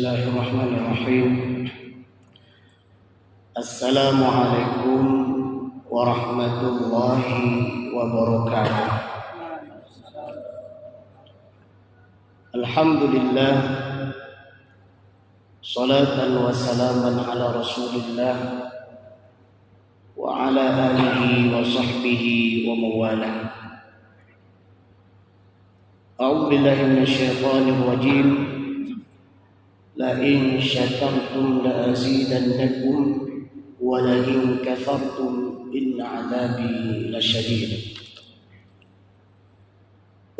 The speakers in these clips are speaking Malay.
Bismillahirrahmanirrahim. Assalamualaikum warahmatullahi wabarakatuh. Alhamdulillah, salatan wa salaman ala Rasulillah wa ala alihi wa sahbihi wa mawalah. A'udzu billahi minasyaitonir rajim. La in syakartum la azidannakum wa la in kafartum inna 'adzabi lasyadid.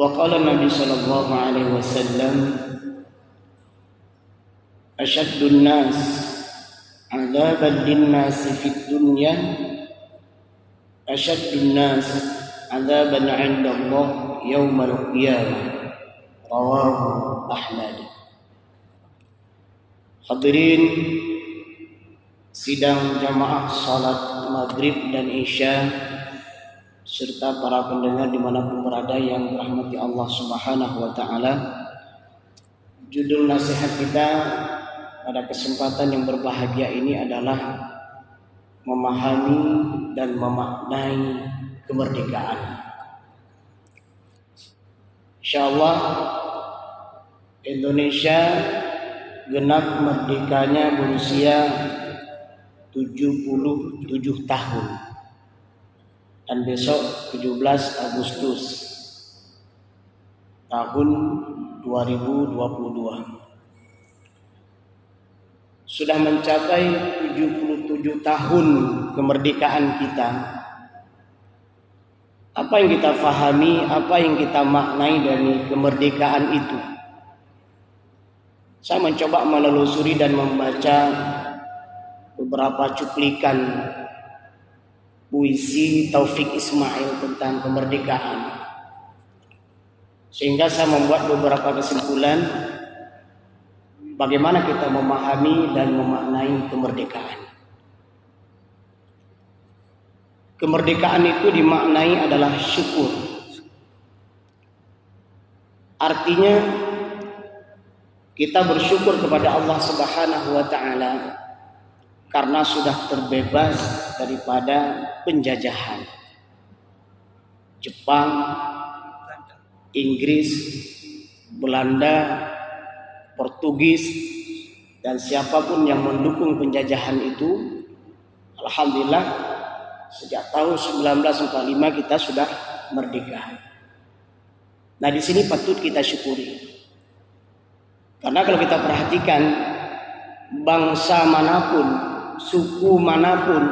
Wa qala Nabi sallallahu alaihi wasallam, asyaddun nas 'adzaban lin-nas fid dunya asyaddun nas 'adzaban 'inda Allah yaumal qiyamah. Rawahu Ahmad. Hadirin sidang jamaah salat maghrib dan isya serta para pendengar dimanapun berada yang dirahmati Allah Subhanahu wa Ta'ala. Judul nasihat kita pada kesempatan yang berbahagia ini adalah memahami dan memaknai kemerdekaan. Insyaallah Indonesia genap merdekanya berusia 77 tahun dan besok 17 Agustus tahun 2022 sudah mencapai 77 tahun kemerdekaan kita. Apa yang kita fahami, apa yang kita maknai dari kemerdekaan itu? Saya mencoba menelusuri dan membaca beberapa cuplikan puisi Taufik Ismail tentang kemerdekaan, sehingga saya membuat beberapa kesimpulan bagaimana kita memahami dan memaknai kemerdekaan. Kemerdekaan itu dimaknai adalah syukur. Artinya kita bersyukur kepada Allah Subhanahu wa Ta'ala karena sudah terbebas daripada penjajahan Jepang, Inggris, Belanda, Portugis, dan siapapun yang mendukung penjajahan itu. Alhamdulillah sejak tahun 1945 kita sudah merdeka. Nah, di sini patut kita syukuri. Karena kalau kita perhatikan, bangsa manapun, suku manapun,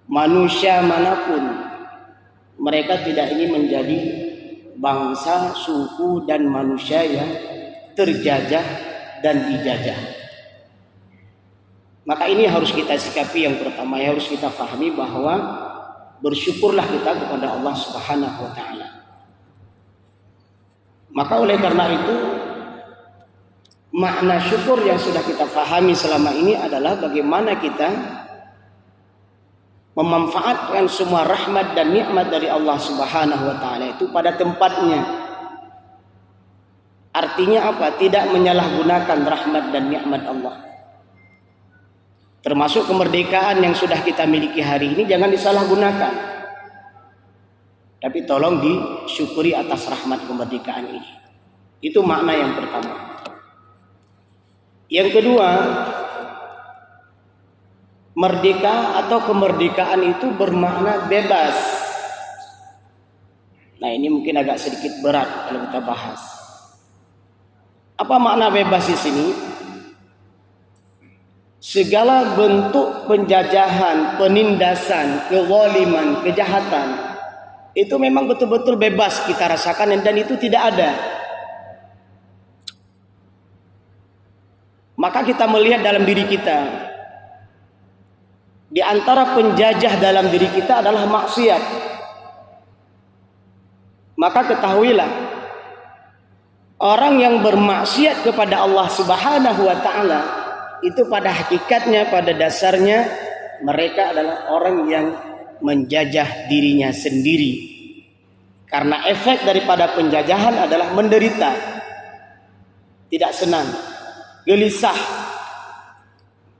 manusia manapun, mereka tidak ingin menjadi bangsa, suku, dan manusia yang terjajah dan dijajah. Maka ini harus kita sikapi. Yang pertama yang harus kita pahami bahwa bersyukurlah kita kepada Allah Subhanahu wa Ta'ala. Maka oleh karena itu, makna syukur yang sudah kita fahami selama ini adalah bagaimana kita memanfaatkan semua rahmat dan nikmat dari Allah Subhanahu wa Ta'ala itu pada tempatnya. Artinya apa? Tidak menyalahgunakan rahmat dan nikmat Allah. Termasuk kemerdekaan yang sudah kita miliki hari ini jangan disalahgunakan. Tapi tolong disyukuri atas rahmat kemerdekaan ini. Itu makna yang pertama. Yang kedua, merdeka atau kemerdekaan itu bermakna bebas. Nah, ini mungkin agak sedikit berat kalau kita bahas. Apa makna bebas di sini? Segala bentuk penjajahan, penindasan, kezaliman, kejahatan itu memang betul-betul bebas kita rasakan dan itu tidak ada. Maka kita melihat dalam diri kita, di antara penjajah dalam diri kita adalah maksiat. Maka ketahuilah, orang yang bermaksiat kepada Allah Subhanahu wa Ta'ala itu pada hakikatnya, pada dasarnya mereka adalah orang yang menjajah dirinya sendiri. Karena efek daripada penjajahan adalah menderita, tidak senang. gelisah.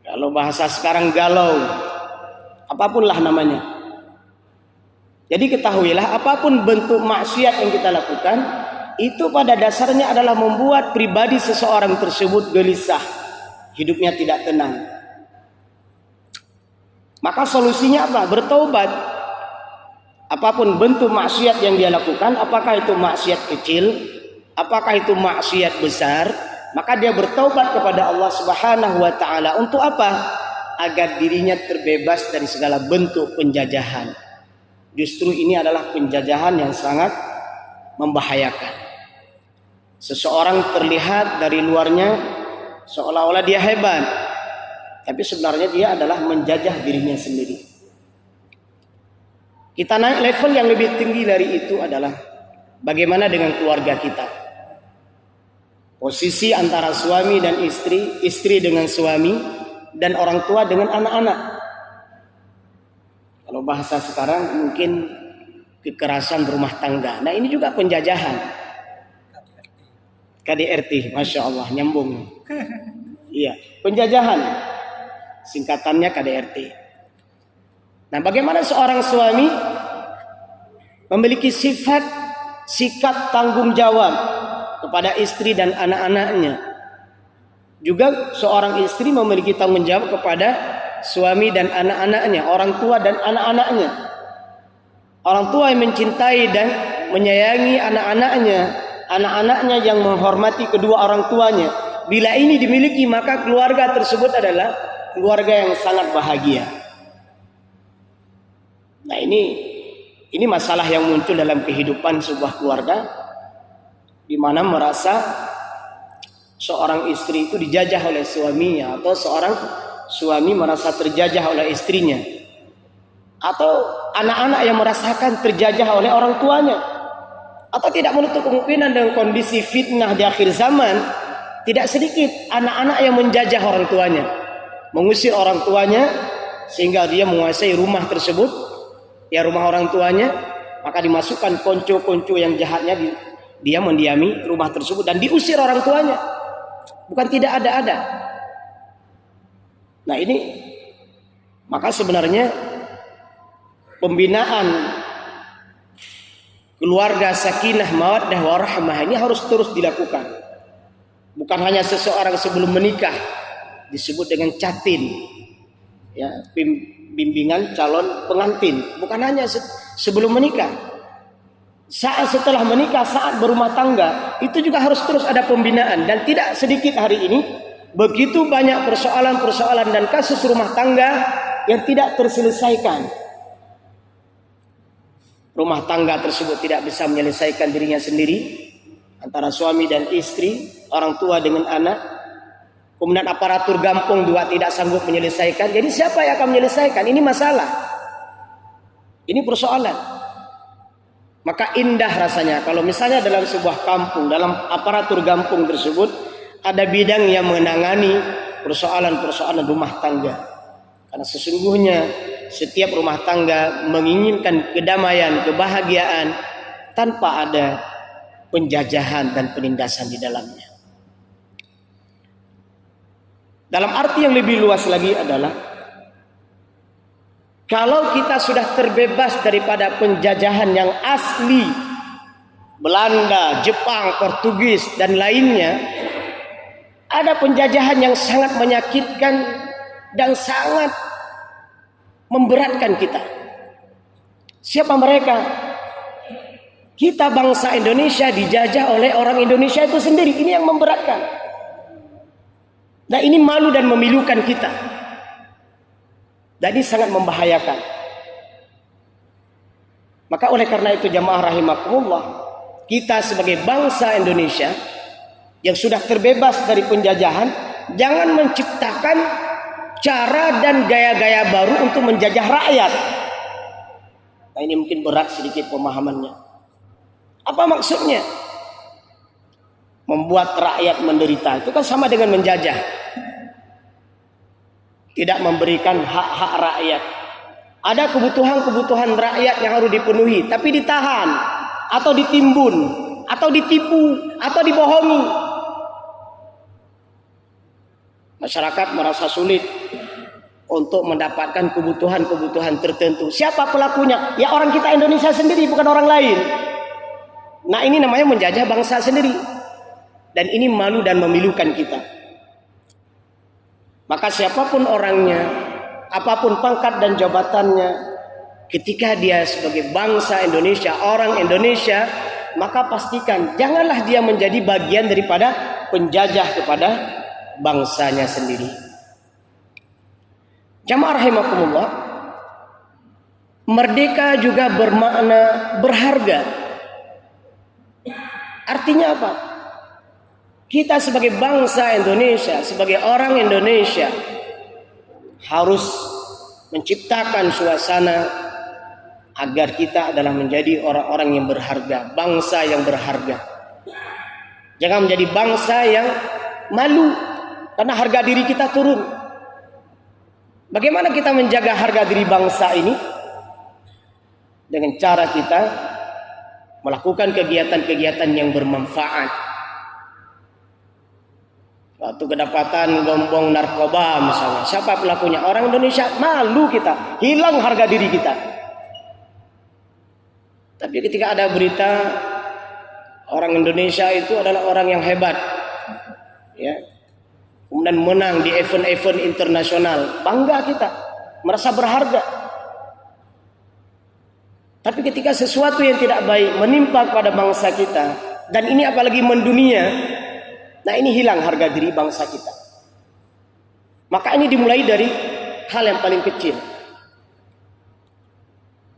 Kalau bahasa sekarang galau, apapunlah namanya. Jadi ketahuilah apapun bentuk maksiat yang kita lakukan, itu pada dasarnya adalah membuat pribadi seseorang tersebut gelisah, hidupnya tidak tenang. Maka solusinya apa? Bertaubat. Apapun bentuk maksiat yang dia lakukan, apakah itu maksiat kecil, apakah itu maksiat besar, maka dia bertaubat kepada Allah Subhanahu wa taala. Untuk apa? Agar dirinya terbebas dari segala bentuk penjajahan. Justru ini adalah penjajahan yang sangat membahayakan. Seseorang terlihat dari luarnya seolah-olah dia hebat, tapi sebenarnya dia adalah menjajah dirinya sendiri. Kita naik level yang lebih tinggi dari itu adalah bagaimana dengan keluarga kita. Posisi antara suami dan istri, istri dengan suami, dan orang tua dengan anak-anak. Kalau bahasa sekarang mungkin kekerasan rumah tangga. Nah ini juga penjajahan. KDRT, Masya Allah, nyambung. Iya, penjajahan. Singkatannya KDRT. Nah bagaimana seorang suami memiliki sikap tanggung jawab kepada istri dan anak-anaknya. Juga seorang istri memiliki tanggung jawab kepada suami dan anak-anaknya, orang tua dan anak-anaknya. Orang tua yang mencintai dan menyayangi anak-anaknya, anak-anaknya yang menghormati kedua orang tuanya. Bila ini dimiliki, maka keluarga tersebut adalah keluarga yang sangat bahagia. Nah ini masalah yang muncul dalam kehidupan sebuah keluarga, di mana merasa seorang istri itu dijajah oleh suaminya, atau seorang suami merasa terjajah oleh istrinya, atau anak-anak yang merasakan terjajah oleh orang tuanya. Atau tidak menutup kemungkinan dengan kondisi fitnah di akhir zaman, tidak sedikit anak-anak yang menjajah orang tuanya, mengusir orang tuanya sehingga dia menguasai rumah tersebut, ya rumah orang tuanya, maka dimasukkan konco-konco yang jahatnya, dia mendiami rumah tersebut dan diusir orang tuanya. Bukan tidak ada. Nah ini, maka sebenarnya pembinaan keluarga sakinah mawaddah warahmah ini harus terus dilakukan. Bukan hanya seseorang sebelum menikah disebut dengan catin, ya, bimbingan calon pengantin. Bukan hanya sebelum menikah, saat setelah menikah, saat berumah tangga, itu juga harus terus ada pembinaan. Dan tidak sedikit hari ini begitu banyak persoalan-persoalan dan kasus rumah tangga yang tidak terselesaikan. Rumah tangga tersebut tidak bisa menyelesaikan dirinya sendiri, antara suami dan istri, orang tua dengan anak. Kemudian aparatur kampung juga tidak sanggup menyelesaikan. Jadi siapa yang akan menyelesaikan? Ini masalah. Ini persoalan. Maka indah rasanya kalau misalnya dalam sebuah kampung, dalam aparatur kampung tersebut ada bidang yang menangani persoalan-persoalan rumah tangga. Karena sesungguhnya setiap rumah tangga menginginkan kedamaian, kebahagiaan tanpa ada penjajahan dan penindasan di dalamnya. Dalam arti yang lebih luas lagi adalah kalau kita sudah terbebas daripada penjajahan yang asli, Belanda, Jepang, Portugis dan lainnya, ada penjajahan yang sangat menyakitkan dan sangat memberatkan kita. Siapa mereka? Kita bangsa Indonesia dijajah oleh orang Indonesia itu sendiri. Ini yang memberatkan. Nah ini malu dan memilukan kita. Dan ini sangat membahayakan. Maka oleh karena itu jamaah rahimakumullah, kita sebagai bangsa Indonesia yang sudah terbebas dari penjajahan, jangan menciptakan cara dan gaya-gaya baru untuk menjajah rakyat. Nah ini mungkin berat sedikit pemahamannya. Apa maksudnya? Membuat rakyat menderita itu kan sama dengan menjajah. Tidak memberikan hak-hak rakyat. Ada kebutuhan-kebutuhan rakyat yang harus dipenuhi, tapi ditahan, atau ditimbun, atau ditipu, atau dibohongi. Masyarakat merasa sulit untuk mendapatkan kebutuhan-kebutuhan tertentu. Siapa pelakunya? Ya orang kita Indonesia sendiri, bukan orang lain. Nah ini namanya menjajah bangsa sendiri. Dan ini malu dan memilukan kita. Maka siapapun orangnya, apapun pangkat dan jabatannya, ketika dia sebagai bangsa Indonesia, orang Indonesia, maka pastikan janganlah dia menjadi bagian daripada penjajah kepada bangsanya sendiri. Jamaah rahimakumullah, merdeka juga bermakna berharga. Artinya apa? Kita sebagai bangsa Indonesia, sebagai orang Indonesia, harus menciptakan suasana agar kita adalah menjadi orang-orang yang berharga, bangsa yang berharga. Jangan menjadi bangsa yang malu karena harga diri kita turun. Bagaimana kita menjaga harga diri bangsa ini? Dengan cara kita melakukan kegiatan-kegiatan yang bermanfaat. Waktu kedapatan gombong narkoba misalnya, siapa pelakunya? Orang Indonesia, malu kita, hilang harga diri kita. Tapi ketika ada berita orang Indonesia itu adalah orang yang hebat, ya, kemudian menang di event-event internasional, bangga kita, merasa berharga. Tapi ketika sesuatu yang tidak baik menimpa pada bangsa kita, dan ini apalagi mendunia, nah ini hilang harga diri bangsa kita. Maka ini dimulai dari hal yang paling kecil.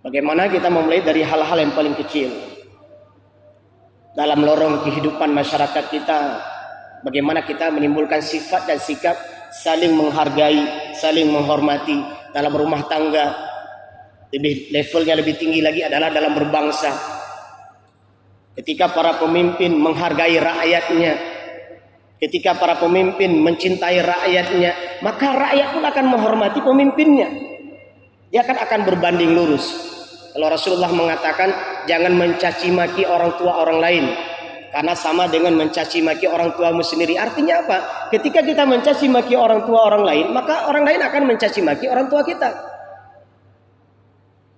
Bagaimana kita memulai dari hal-hal yang paling kecil dalam lorong kehidupan masyarakat kita. Bagaimana kita menimbulkan sifat dan sikap saling menghargai, saling menghormati dalam rumah tangga. Levelnya lebih tinggi lagi adalah dalam berbangsa. Ketika para pemimpin menghargai rakyatnya, ketika para pemimpin mencintai rakyatnya, maka rakyat pun akan menghormati pemimpinnya. Dia akan berbanding lurus. Kalau Rasulullah mengatakan jangan mencaci maki orang tua orang lain, karena sama dengan mencaci maki orang tuamu sendiri. Artinya apa? Ketika kita mencaci maki orang tua orang lain, maka orang lain akan mencaci maki orang tua kita.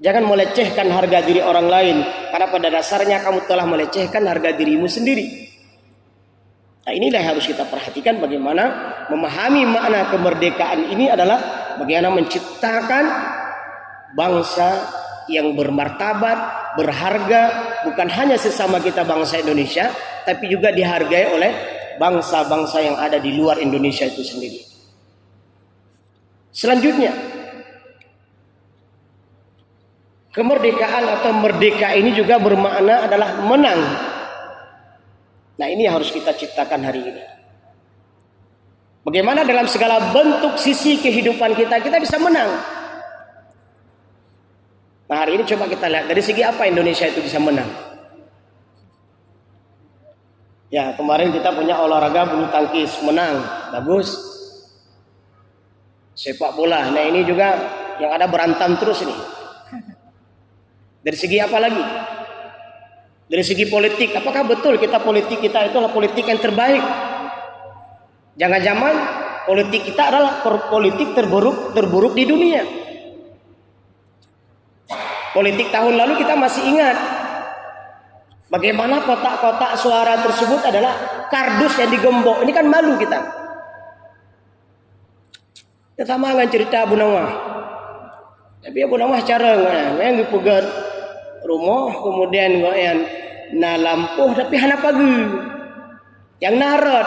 Jangan melecehkan harga diri orang lain, karena pada dasarnya kamu telah melecehkan harga dirimu sendiri. Nah inilah yang harus kita perhatikan, bagaimana memahami makna kemerdekaan ini adalah bagaimana menciptakan bangsa yang bermartabat, berharga, bukan hanya sesama kita bangsa Indonesia, tapi juga dihargai oleh bangsa-bangsa yang ada di luar Indonesia itu sendiri. Selanjutnya, kemerdekaan atau merdeka ini juga bermakna adalah menang. Nah ini harus kita ciptakan hari ini. Bagaimana dalam segala bentuk sisi kehidupan kita bisa menang. Nah hari ini coba kita lihat dari segi apa Indonesia itu bisa menang. Ya kemarin kita punya olahraga bulu tangkis, menang, bagus. Sepak bola, nah ini juga yang ada berantam terus ini. Dari segi apa lagi? Dari segi politik, apakah betul politik kita itu adalah politik yang terbaik? Jangan-jangan politik kita adalah politik terburuk di dunia. Politik tahun lalu kita masih ingat bagaimana kotak-kotak suara tersebut adalah kardus yang digembok. Ini kan malu kita. Ya sama dengan cerita Abu Nawah. Tapi Abu Nawah cara yang dipegat rumah, kemudian yang na lampuh tapi hana pagi yang narat.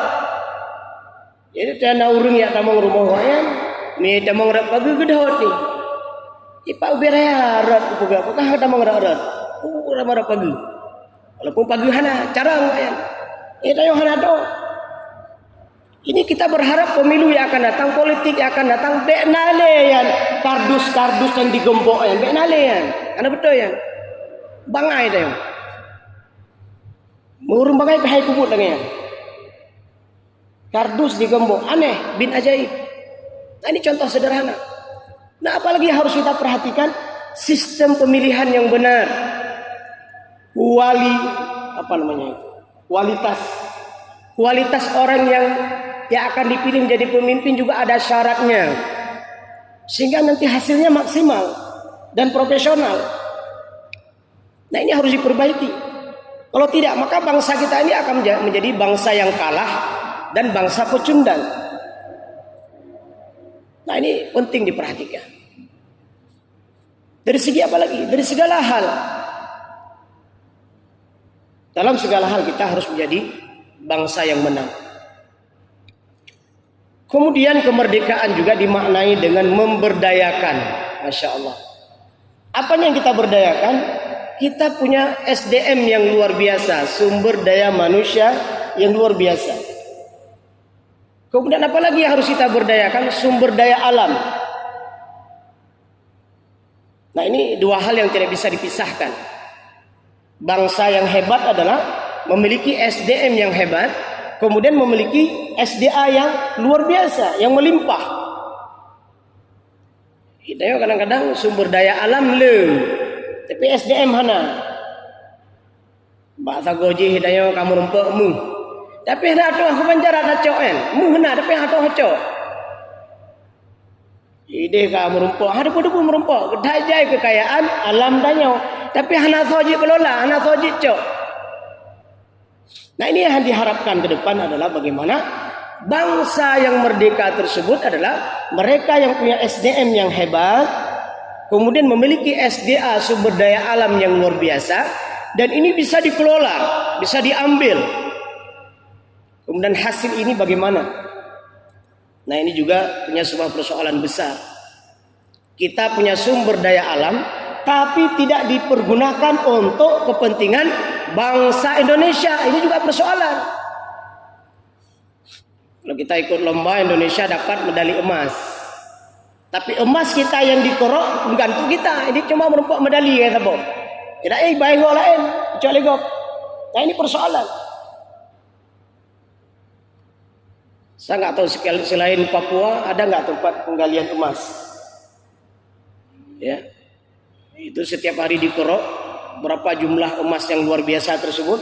Jadi tanah urung ya tamang rumah wayan, ni tamang rat pagi gedot ni. Ipa ubiraya rat puga, apakah tamang rat? Ramara pagi. Walaupun pagi hana cara wayan. Tayo hana do. Ini kita berharap pemilu yang akan datang, politik yang akan datang, beknale yan, kardus-kardus yang digembok yan, beknale yan. Ana betul yan. Bangai tayo. Murung bangai pahai kubut lagi yan. Kardus digembok, aneh, bin ajaib. Nah ini contoh sederhana. Nah apalagi harus kita perhatikan sistem pemilihan yang benar. Kualitas orang yang yang akan dipilih menjadi pemimpin juga ada syaratnya, sehingga nanti hasilnya maksimal dan profesional. Nah, ini harus diperbaiki. Kalau tidak, maka bangsa kita ini akan menjadi bangsa yang kalah dan bangsa pecundang. Nah, ini penting diperhatikan. Dari segi apa lagi? Dari segala hal. Dalam segala hal kita harus menjadi bangsa yang menang. Kemudian kemerdekaan juga dimaknai dengan memberdayakan. Masya Allah. Apa yang kita berdayakan? Kita punya SDM yang luar biasa, sumber daya manusia yang luar biasa. Kemudian apa lagi yang harus kita berdayakan? Sumber daya alam. Nah, ini dua hal yang tidak bisa dipisahkan. Bangsa yang hebat adalah memiliki SDM yang hebat, kemudian memiliki SDA yang luar biasa, yang melimpah. Kita kadang-kadang sumber daya alam tapi SDM hana. Mbak Tagoji hidayo kamu rumpuk mu. Tapi hana tu aku penjara dah coen. Mu hana tapi hatu haco. Ide kamu rumpuk, ada pun merumpuk. Dajai kekayaan alam danyo. Tapi hana soji kelola, hana soji cok. Nah, ini yang diharapkan ke depan adalah bagaimana bangsa yang merdeka tersebut adalah mereka yang punya SDM yang hebat, kemudian memiliki SDA sumber daya alam yang luar biasa, dan ini bisa dikelola, bisa diambil. Kemudian hasil ini bagaimana? Nah, ini juga punya sebuah persoalan besar. Kita punya sumber daya alam, tapi tidak dipergunakan untuk kepentingan bangsa Indonesia. Ini juga persoalan. Kalau kita ikut lomba, Indonesia dapat medali emas, tapi emas kita yang dikorok menggantung kita. Ini cuma merumpuk medali ya sabok. Tidak baik gol lain kecuali gol. Nah, ini persoalan. Saya nggak tahu selain Papua ada nggak tempat penggalian emas. Ya, itu setiap hari dikorok berapa jumlah emas yang luar biasa tersebut.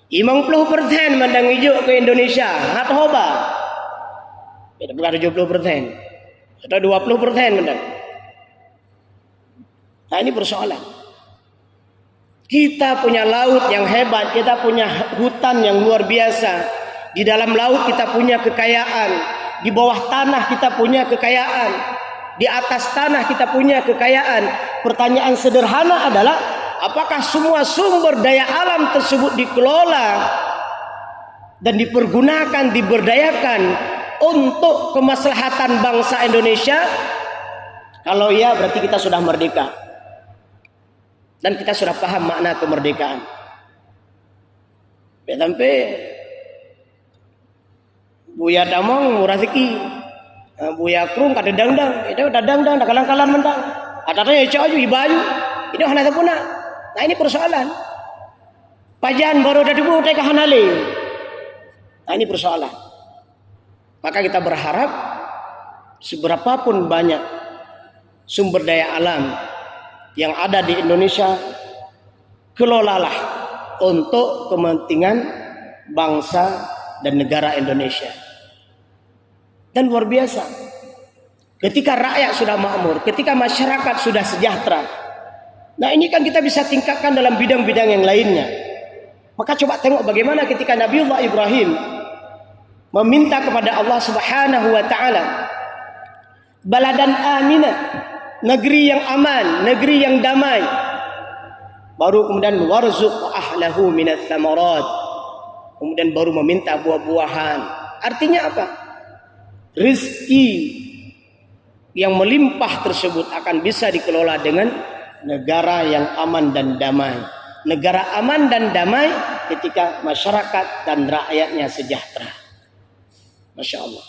50% mandang hijau ke Indonesia, hat hoba. Tidak bukan 70%. Atau 20% mandang. Nah, ini persoalan. Kita punya laut yang hebat, kita punya hutan yang luar biasa. Di dalam laut kita punya kekayaan, di bawah tanah kita punya kekayaan, di atas tanah kita punya kekayaan. Pertanyaan sederhana adalah, apakah semua sumber daya alam tersebut dikelola dan dipergunakan, diberdayakan untuk kemaslahatan bangsa Indonesia? Kalau ya, berarti kita sudah merdeka dan kita sudah paham makna kemerdekaan. Sampai Buya Damong Murasiki, Buya Krung kada dangdang, itu ada dangdang, ada kalang-kalang mentang. Ada yang caju ibayu, itu hana sapuna. Nah, ini persoalan. Pajan baru dari bu teka hanale. Nah, ini persoalan. Maka kita berharap seberapapun banyak sumber daya alam yang ada di Indonesia, kelolalah untuk kepentingan bangsa dan negara Indonesia. Dan luar biasa, ketika rakyat sudah makmur, ketika masyarakat sudah sejahtera, nah ini kan kita bisa tingkatkan dalam bidang-bidang yang lainnya. Maka coba tengok bagaimana ketika Nabiullah Ibrahim meminta kepada Allah Subhanahu wa taala baladan aminah, negeri yang aman, negeri yang damai. Baru kemudian warzuq ahlahu minats tsamarat. Kemudian baru meminta buah-buahan. Artinya apa? Rezeki yang melimpah tersebut akan bisa dikelola dengan negara yang aman dan damai. Negara aman dan damai ketika masyarakat dan rakyatnya sejahtera. Masya Allah.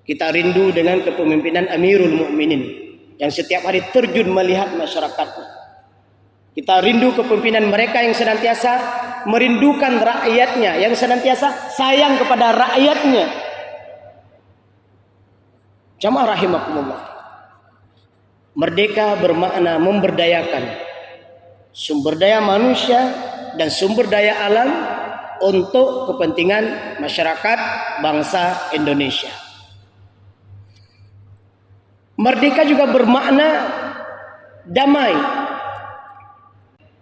Kita rindu dengan kepemimpinan Amirul Mukminin yang setiap hari terjun melihat masyarakatnya. Kita rindu kepemimpinan mereka yang senantiasa merindukan rakyatnya, yang senantiasa sayang kepada rakyatnya. Jamaah rahimakumullah. Merdeka bermakna memberdayakan sumber daya manusia dan sumber daya alam untuk kepentingan masyarakat bangsa Indonesia. Merdeka juga bermakna damai.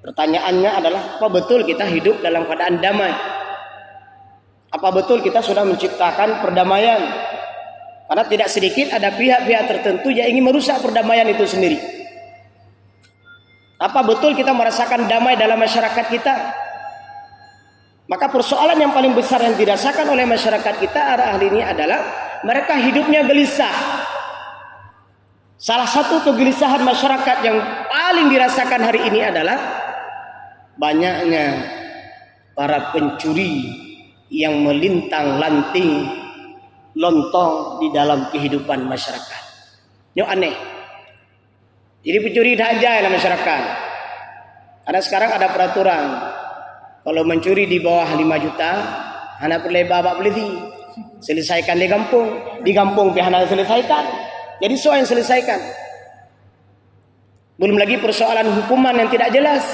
Pertanyaannya adalah, apa betul kita hidup dalam keadaan damai? Apa betul kita sudah menciptakan perdamaian? Karena tidak sedikit ada pihak-pihak tertentu yang ingin merusak perdamaian itu sendiri. Apa betul kita merasakan damai dalam masyarakat kita? Maka persoalan yang paling besar yang dirasakan oleh masyarakat kita hari ini adalah mereka hidupnya gelisah. Salah satu kegelisahan masyarakat yang paling dirasakan hari ini adalah banyaknya para pencuri yang melintang-lanting lontong di dalam kehidupan masyarakat. Ini aneh. Jadi pencuri dah aja dalam masyarakat. Karena sekarang ada peraturan, kalau mencuri di bawah 5 juta, hana perlu babak beli, selesaikan di kampung hana selesaikan. Jadi soal yang selesaikan. Belum lagi persoalan hukuman yang tidak jelas.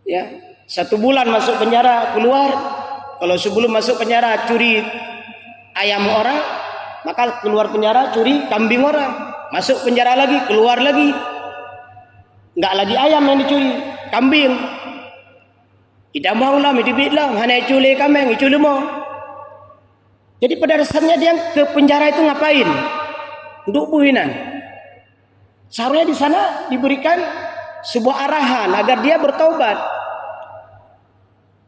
Ya, 1 bulan masuk penjara, keluar. Kalau sebelum masuk penjara curi ayam orang, maka keluar penjara curi kambing orang. Masuk penjara lagi, keluar lagi. Enggak lagi ayam yang dicuri, kambing. Tidak mau lah, medibit lah, hanya curi kambing, curi mau. Jadi pada dasarnya dia ke penjara itu ngapain? Untuk buhinan. Seharusnya di sana diberikan sebuah arahan agar dia bertaubat.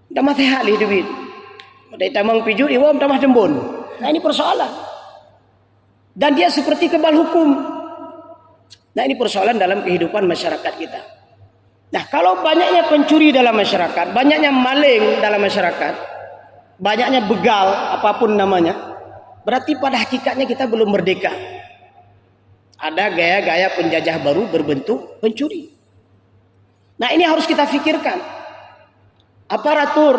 Dah mati hal hidup. Dari tamang pijut iwam tamah jembun. Nah ini persoalan. Dan dia seperti kebal hukum. Nah ini persoalan dalam kehidupan masyarakat kita. Nah kalau banyaknya pencuri dalam masyarakat, banyaknya maling dalam masyarakat, banyaknya begal apapun namanya, berarti pada hakikatnya kita belum merdeka. Ada gaya-gaya penjajah baru berbentuk pencuri. Nah ini harus kita fikirkan. Aparatur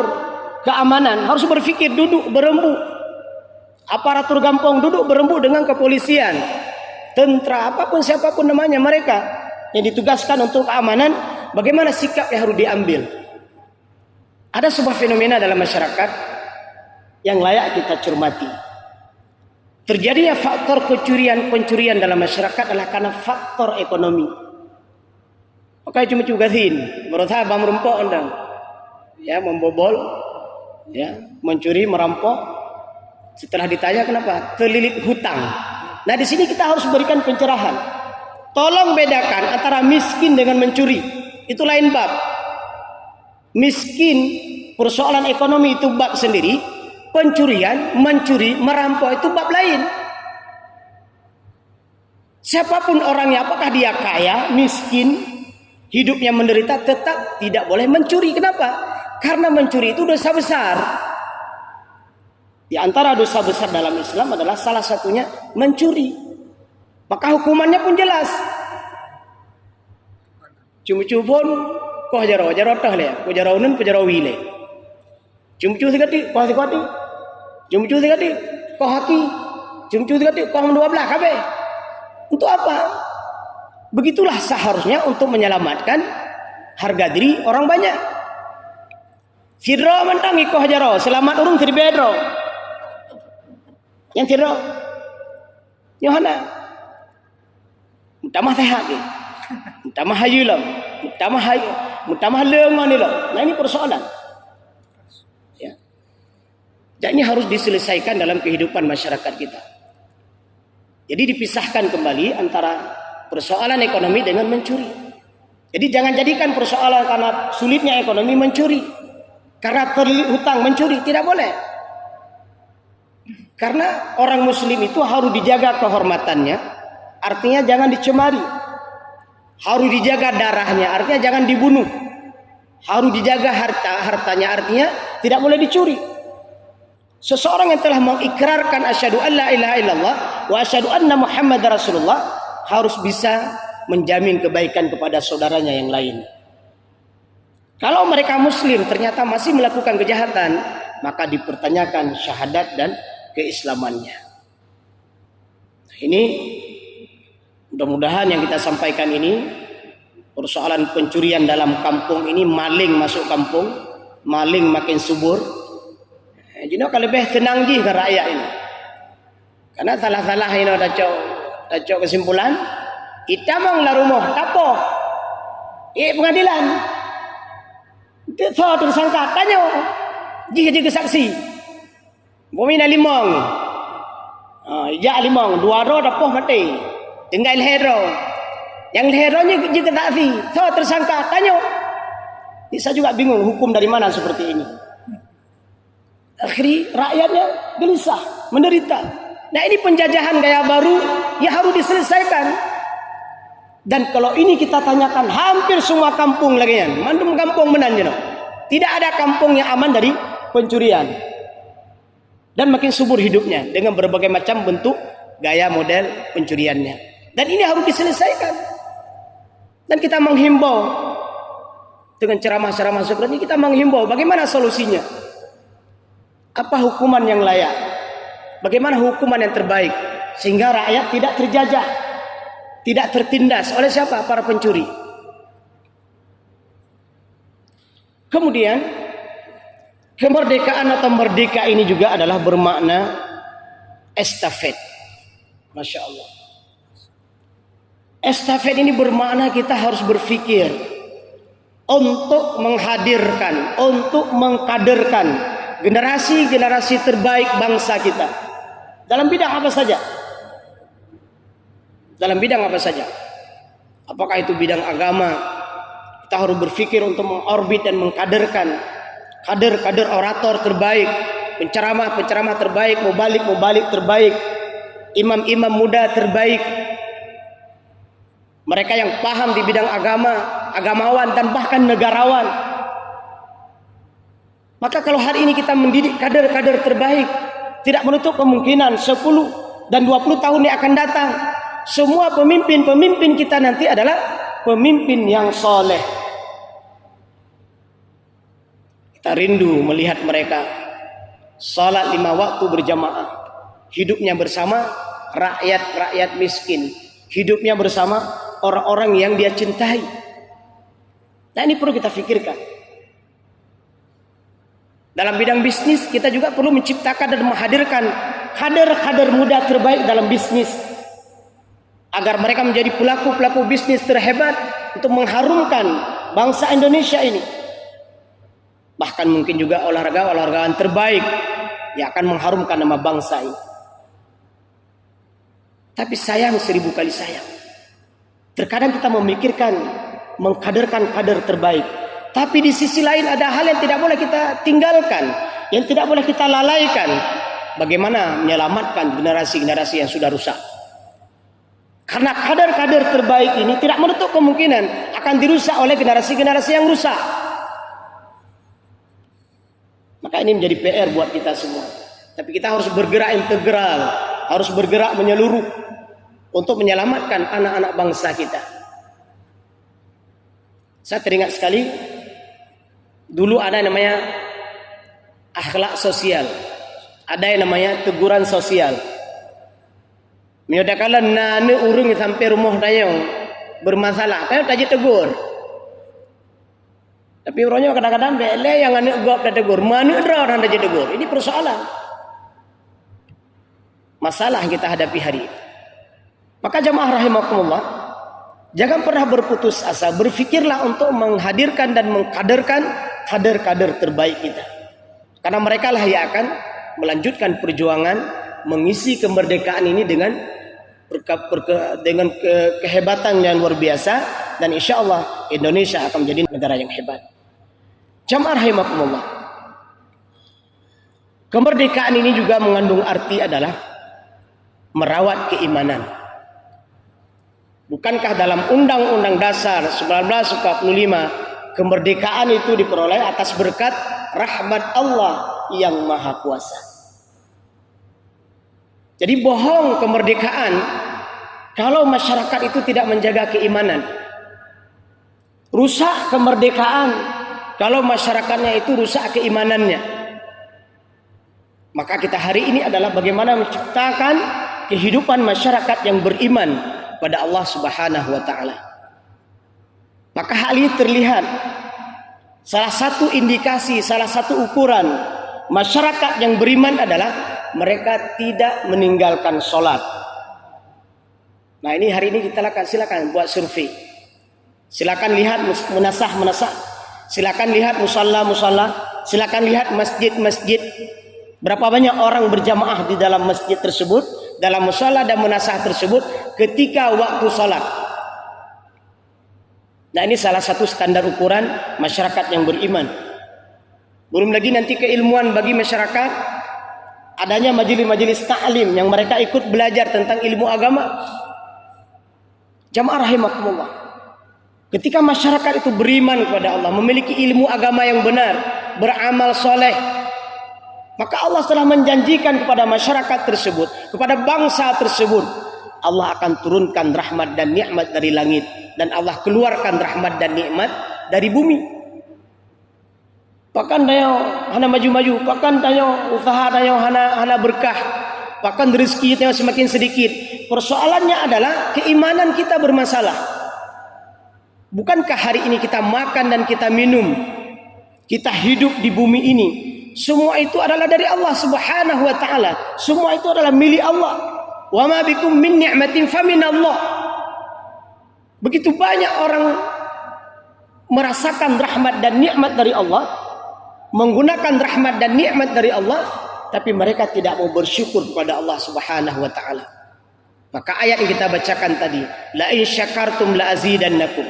keamanan harus berpikir, duduk berembuk. Aparatur gampong duduk berembuk dengan kepolisian, tentara, apapun siapapun namanya mereka yang ditugaskan untuk keamanan, bagaimana sikap yang harus diambil. Ada sebuah fenomena dalam masyarakat yang layak kita cermati. Terjadinya faktor pencurian dalam masyarakat adalah karena faktor ekonomi. Maka cuma gasin, berusaha merumpok undang, ya membobol, ya mencuri, merampok. Setelah ditanya kenapa, terlilit hutang. Nah di sini kita harus berikan pencerahan. Tolong bedakan antara miskin dengan mencuri. Itu lain bab. Miskin, persoalan ekonomi itu bab sendiri. Pencurian, mencuri, merampok itu bab lain. Siapapun orangnya, apakah dia kaya, miskin, hidupnya menderita, tetap tidak boleh mencuri. Kenapa? Karena mencuri itu dosa besar. Di antara dosa besar dalam Islam adalah salah satunya mencuri. Maka hukumannya pun jelas. Cuma-cuma pun kau jarau tah le, kau jarau nun, kau jarau wile. Cuma-cuma sekali, kau sekali. Cuma-cuma sekali, kau haki. Cuma-cuma sekali, kau 12 kabe. Untuk apa? Begitulah seharusnya untuk menyelamatkan harga diri orang banyak. Sidro mentang ikoh jarau, selamat urung tribedro. Yang sidro, Yohana, mutamah sehat ni, mutamah hayu lah, mutamah lengan ni lah. Nah ini persoalan. Ya. Dan ini harus diselesaikan dalam kehidupan masyarakat kita. Jadi dipisahkan kembali antara persoalan ekonomi dengan mencuri. Jadi jangan jadikan persoalan karena sulitnya ekonomi mencuri. Karena terlilit hutang mencuri, tidak boleh. Karena orang muslim itu harus dijaga kehormatannya, artinya jangan dicemari. Harus dijaga darahnya, artinya jangan dibunuh. Harus dijaga hartanya, artinya tidak boleh dicuri. Seseorang yang telah mengikrarkan asyhadu an la ilaha illallah wa asyhadu anna muhammadar rasulullah harus bisa menjamin kebaikan kepada saudaranya yang lain. Kalau mereka muslim ternyata masih melakukan kejahatan, maka dipertanyakan syahadat dan keislamannya. Ini mudah-mudahan yang kita sampaikan ini, persoalan pencurian dalam kampung ini, maling masuk kampung, maling makin subur. Jadi kalau lebih tenang je ke rakyat ini. Karena salah-salah ini dah cok kesimpulan. Kita manglah rumah tapo. Pengadilan. So tersangka tanya. Jika saksi. Bumi na limong. Ya limong. Dua ro dapoh mati. Tinggal hero. Yang heronya jika saksi. So tersangka tanya. Saya juga bingung hukum dari mana seperti ini. Akhirnya rakyatnya gelisah, menderita. Nah ini penjajahan gaya baru yang harus diselesaikan. Dan kalau ini kita tanyakan hampir semua kampung lagi kan, mandum kampung menanjeno. Tidak ada kampung yang aman dari pencurian. Dan makin subur hidupnya dengan berbagai macam bentuk gaya model pencuriannya. Dan ini harus diselesaikan. Dan kita menghimbau dengan ceramah-ceramah seperti ini, kita menghimbau bagaimana solusinya. Apa hukuman yang layak? Bagaimana hukuman yang terbaik sehingga rakyat tidak terjajah, tidak tertindas oleh siapa? Para pencuri. Kemudian kemerdekaan atau merdeka ini juga adalah bermakna estafet. Masya Allah. Estafet ini bermakna kita harus berpikir untuk menghadirkan, untuk mengkaderkan generasi-generasi terbaik bangsa kita. Dalam bidang apa saja? Dalam bidang apa saja? Apakah itu bidang agama? Kita harus berpikir untuk mengorbit dan mengkaderkan kader-kader orator terbaik, penceramah-penceramah terbaik, mubalik-mubalik terbaik, imam-imam muda terbaik. Mereka yang paham di bidang agama, agamawan dan bahkan negarawan. Maka kalau hari ini kita mendidik kader-kader terbaik, tidak menutup kemungkinan 10 dan 20 tahun yang akan datang, semua pemimpin-pemimpin kita nanti adalah pemimpin yang soleh. Kita rindu melihat mereka salat 5 waktu berjamaah, hidupnya bersama rakyat-rakyat miskin, hidupnya bersama orang-orang yang dia cintai. Nah ini perlu kita pikirkan. Dalam bidang bisnis kita juga perlu menciptakan dan menghadirkan kader-kader muda terbaik dalam bisnis. Agar mereka menjadi pelaku-pelaku bisnis terhebat untuk mengharumkan bangsa Indonesia ini. Bahkan mungkin juga olahraga-olahragaan terbaik yang akan mengharumkan nama bangsa ini. Tapi sayang 1000 kali sayang. Terkadang kita memikirkan mengkaderkan kader terbaik. Tapi di sisi lain ada hal yang tidak boleh kita tinggalkan, yang tidak boleh kita lalaikan. Bagaimana menyelamatkan generasi-generasi yang sudah rusak. Karena kader-kader terbaik ini tidak menutup kemungkinan akan dirusak oleh generasi-generasi yang rusak. Maka ini menjadi PR buat kita semua. Tapi kita harus bergerak integral, harus bergerak menyeluruh untuk menyelamatkan anak-anak bangsa kita. Saya teringat sekali, dulu ada namanya akhlak sosial, ada yang namanya teguran sosial. Menyatakan nane urung sampai rumah dayong bermasalah, kayak tadi tegur. Tapi orangnya kadang-kadang bele yang ane gop dah tegur, mana ada orang dah tegur. Ini persoalan, masalah yang kita hadapi hari ini. Maka jamaah rahimakumullah, jangan pernah berputus asa, berfikirlah untuk menghadirkan dan mengkaderkan kader-kader terbaik kita. Karena mereka lah yang akan melanjutkan perjuangan mengisi kemerdekaan ini dengan kehebatan yang luar biasa, dan insya Allah Indonesia akan menjadi negara yang hebat. Jamaah rahimakumullah, kemerdekaan ini juga mengandung arti adalah merawat keimanan. Bukankah dalam Undang-Undang Dasar 1945 kemerdekaan itu diperoleh atas berkat rahmat Allah yang Maha Kuasa. Jadi bohong kemerdekaan kalau masyarakat itu tidak menjaga keimanan. Rusak kemerdekaan kalau masyarakatnya itu rusak keimanannya. Maka kita hari ini adalah bagaimana menciptakan kehidupan masyarakat yang beriman pada Allah Subhanahu wa taala. Maka hal ini terlihat Salah satu indikasi, salah satu ukuran masyarakat yang beriman adalah mereka tidak meninggalkan sholat. Nah ini hari ini kita silakan buat survei. Silakan lihat munasah. Silakan lihat musalla. Silakan lihat masjid-masjid. Berapa banyak orang berjamaah di dalam masjid tersebut, dalam musalla dan munasah tersebut ketika waktu sholat. Nah ini salah satu standar ukuran masyarakat yang beriman. Belum lagi nanti keilmuan bagi masyarakat, adanya majelis-majelis ta'lim yang mereka ikut belajar tentang ilmu agama. Jamaah rahimakumullah. Ketika masyarakat itu beriman kepada Allah, memiliki ilmu agama yang benar, beramal soleh, maka Allah telah menjanjikan kepada masyarakat tersebut, kepada bangsa tersebut, Allah akan turunkan rahmat dan nikmat dari langit, dan Allah keluarkan rahmat dan nikmat dari bumi. Pakan tayo hana maju-maju, pakan tayo usaha tayo hana berkah, pakan rezeki tayo semakin sedikit. Persoalannya adalah keimanan kita bermasalah. Bukankah hari ini kita makan dan kita minum, kita hidup di bumi ini, semua itu adalah dari Allah Subhanahu wa taala. Semua itu adalah milik Allah. Wa ma bikum min ni'matin faminallah. Begitu banyak orang merasakan rahmat dan nikmat dari Allah, menggunakan rahmat dan nikmat dari Allah, tapi mereka tidak mau bersyukur kepada Allah Subhanahu wa taala. Maka ayat yang kita bacakan tadi, la in syakartum la azidannakum.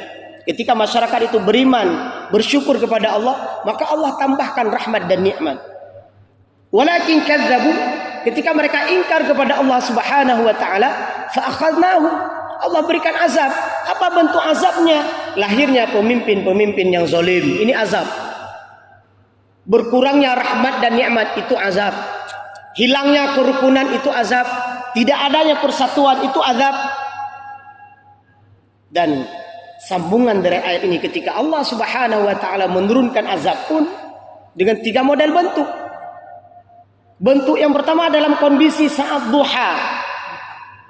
Ketika masyarakat itu beriman, bersyukur kepada Allah, maka Allah tambahkan rahmat dan nikmat. Walakin kadzabu, ketika mereka ingkar kepada Allah Subhanahu wa taala, fa akhadnahum, Allah berikan azab. Apa bentuk azabnya? Lahirnya pemimpin-pemimpin yang zalim. Ini azab. Berkurangnya rahmat dan nikmat itu azab. Hilangnya kerukunan itu azab. Tidak adanya persatuan itu azab. Dan sambungan dari ayat ini, ketika Allah Subhanahu wa taala menurunkan azab pun dengan 3 model bentuk. Bentuk yang pertama dalam kondisi saat duha,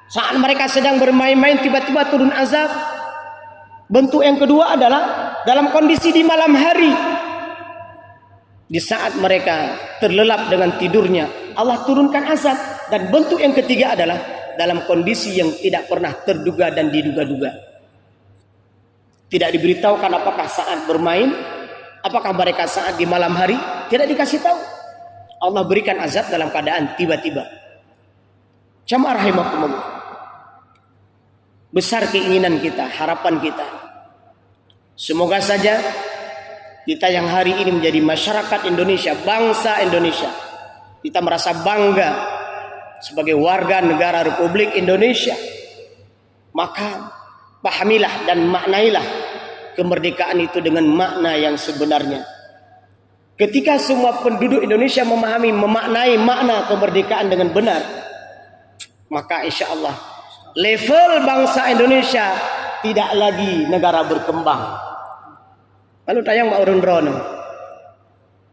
saat mereka sedang bermain-main tiba-tiba turun azab. Bentuk yang kedua adalah dalam kondisi di malam hari, di saat mereka terlelap dengan tidurnya, Allah turunkan azab. Dan bentuk yang ketiga adalah dalam kondisi yang tidak pernah terduga dan diduga-duga. Tidak diberitahukan apakah saat bermain, apakah mereka saat di malam hari, tidak dikasih tahu. Allah berikan azab dalam keadaan tiba-tiba. Jamaah rahimakumullah. Besar keinginan kita, harapan kita. Semoga saja kita yang hari ini menjadi masyarakat Indonesia, bangsa Indonesia, kita merasa bangga sebagai warga negara Republik Indonesia. Maka pahamilah dan maknailah kemerdekaan itu dengan makna yang sebenarnya. Ketika semua penduduk Indonesia memaknai makna kemerdekaan dengan benar, maka insya Allah level bangsa Indonesia tidak lagi negara berkembang. Lalu tayang Mbak Urun Rono.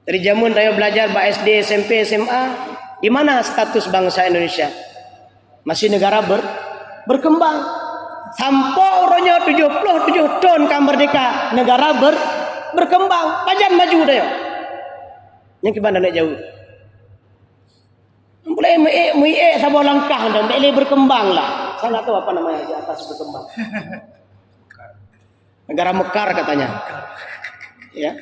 Dari zaman tayo belajar Mbak SD, SMP, SMA, di mana status bangsa Indonesia? Masih negara berkembang. Sampai orangnya 77 tahun kemerdekaan, negara berkembang. Pajan maju tayo. Yang gimana nak jauh? Boleh muie sama langkah dan boleh berkembang lah. Saya nggak tahu apa namanya di atas berkembang. Negara mekar katanya. Ya.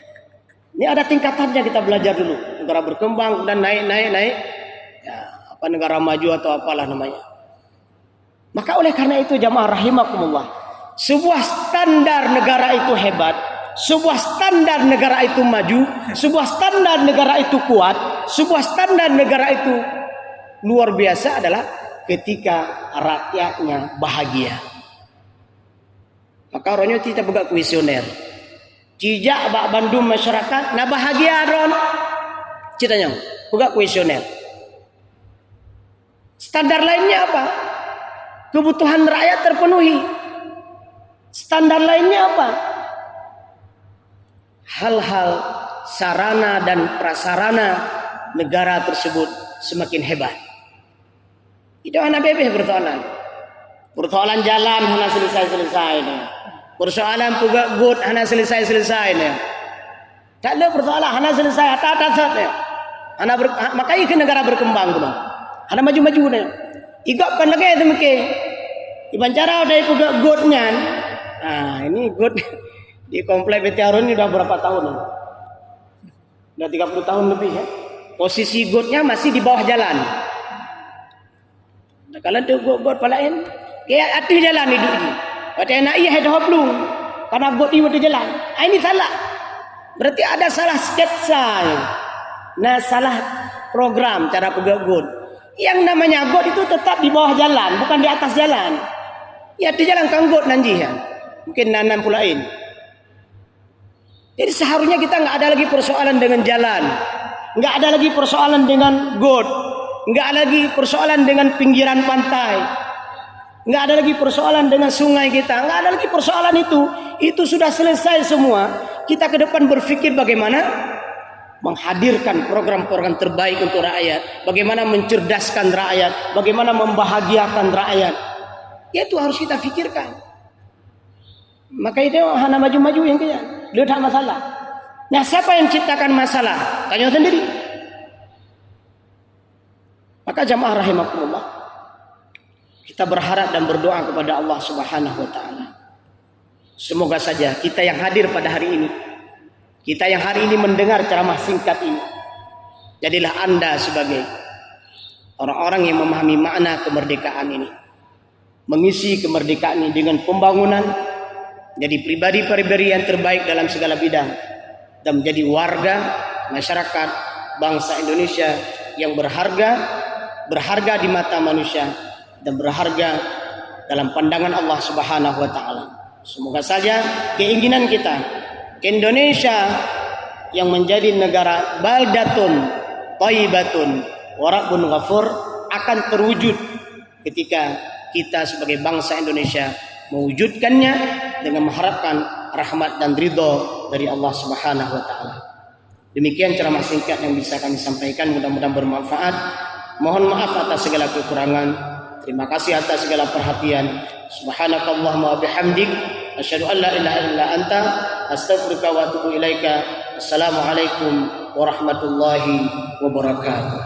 Ini ada tingkatannya, kita belajar dulu. Negara berkembang dan naik. Ya, apa negara maju atau apalah namanya. Maka oleh karena itu jamaah rahimakumullah, sebuah standar negara itu hebat, sebuah standar negara itu maju, sebuah standar negara itu kuat, sebuah standar negara itu luar biasa adalah ketika rakyatnya bahagia. Maka orangnya tidak buka kuesioner. Cijak bak Bandung masyarakat na bahagia ron. Ceritanya buka kuesioner. Standar lainnya apa? Kebutuhan rakyat terpenuhi. Standar lainnya apa? Hal-hal sarana dan prasarana negara tersebut semakin hebat. Itu anak bebeh persoalan. Persoalan jalan hana selesai-selesai. Persoalan pugak gut hana selesai-selesai. Tak ada persoalan. Hana selesai atas ya. Makanya ke negara berkembang tu. Hana maju-maju ni. Igapkan lagi tu mungkin. Iban cara dari pegak godnya. Ini god di komplek BT Harun ni dah berapa tahun ni? Dah 30 tahun lebih ya. Posisi godnya masih di bawah jalan. Kalau tu god palain, kayak atas jalan hidup ni. Kata nak iya dah belum. Karena god ni atas jalan. Ini salah. Berarti ada salah sketsa. Nah, salah program cara pegak god. Yang namanya god itu tetap di bawah jalan, bukan di atas jalan. Ya di jalan kang god nanti ya. Mungkin nanam pulain. Jadi seharusnya kita nggak ada lagi persoalan dengan jalan, nggak ada lagi persoalan dengan god, nggak ada lagi persoalan dengan pinggiran pantai, nggak ada lagi persoalan dengan sungai kita, nggak ada lagi persoalan itu. Itu sudah selesai semua. Kita ke depan berpikir bagaimana menghadirkan program-program terbaik untuk rakyat, bagaimana mencerdaskan rakyat, bagaimana membahagiakan rakyat. Itu harus kita fikirkan. Maka itu hana maju-maju yang kaya. Dia tak masalah. Nah, siapa yang ciptakan masalah? Tanya sendiri. Maka jamaah rahimakumullah, kita berharap dan berdoa kepada Allah Subhanahu wa taala. Semoga saja kita yang hadir pada hari ini, kita yang hari ini mendengar ceramah singkat ini, jadilah Anda sebagai orang-orang yang memahami makna kemerdekaan ini, mengisi kemerdekaan ini dengan pembangunan, jadi pribadi-pribadi yang terbaik dalam segala bidang, dan menjadi warga masyarakat bangsa Indonesia yang berharga di mata manusia dan berharga dalam pandangan Allah Subhanahu wa taala. Semoga saja keinginan kita Indonesia yang menjadi negara baldatun thayyibatun wa rabbun ghafur akan terwujud ketika kita sebagai bangsa Indonesia mewujudkannya dengan mengharapkan rahmat dan ridho dari Allah Subhanahu wa taala. Demikian ceramah singkat yang bisa kami sampaikan, mudah-mudahan bermanfaat. Mohon maaf atas segala kekurangan. Terima kasih atas segala perhatian. Subhanakallahumma wa bihamdik asyhadu an la ilaha illa anta astaghfiruka wa atubu ilaika. Assalamualaikum warahmatullahi wabarakatuh.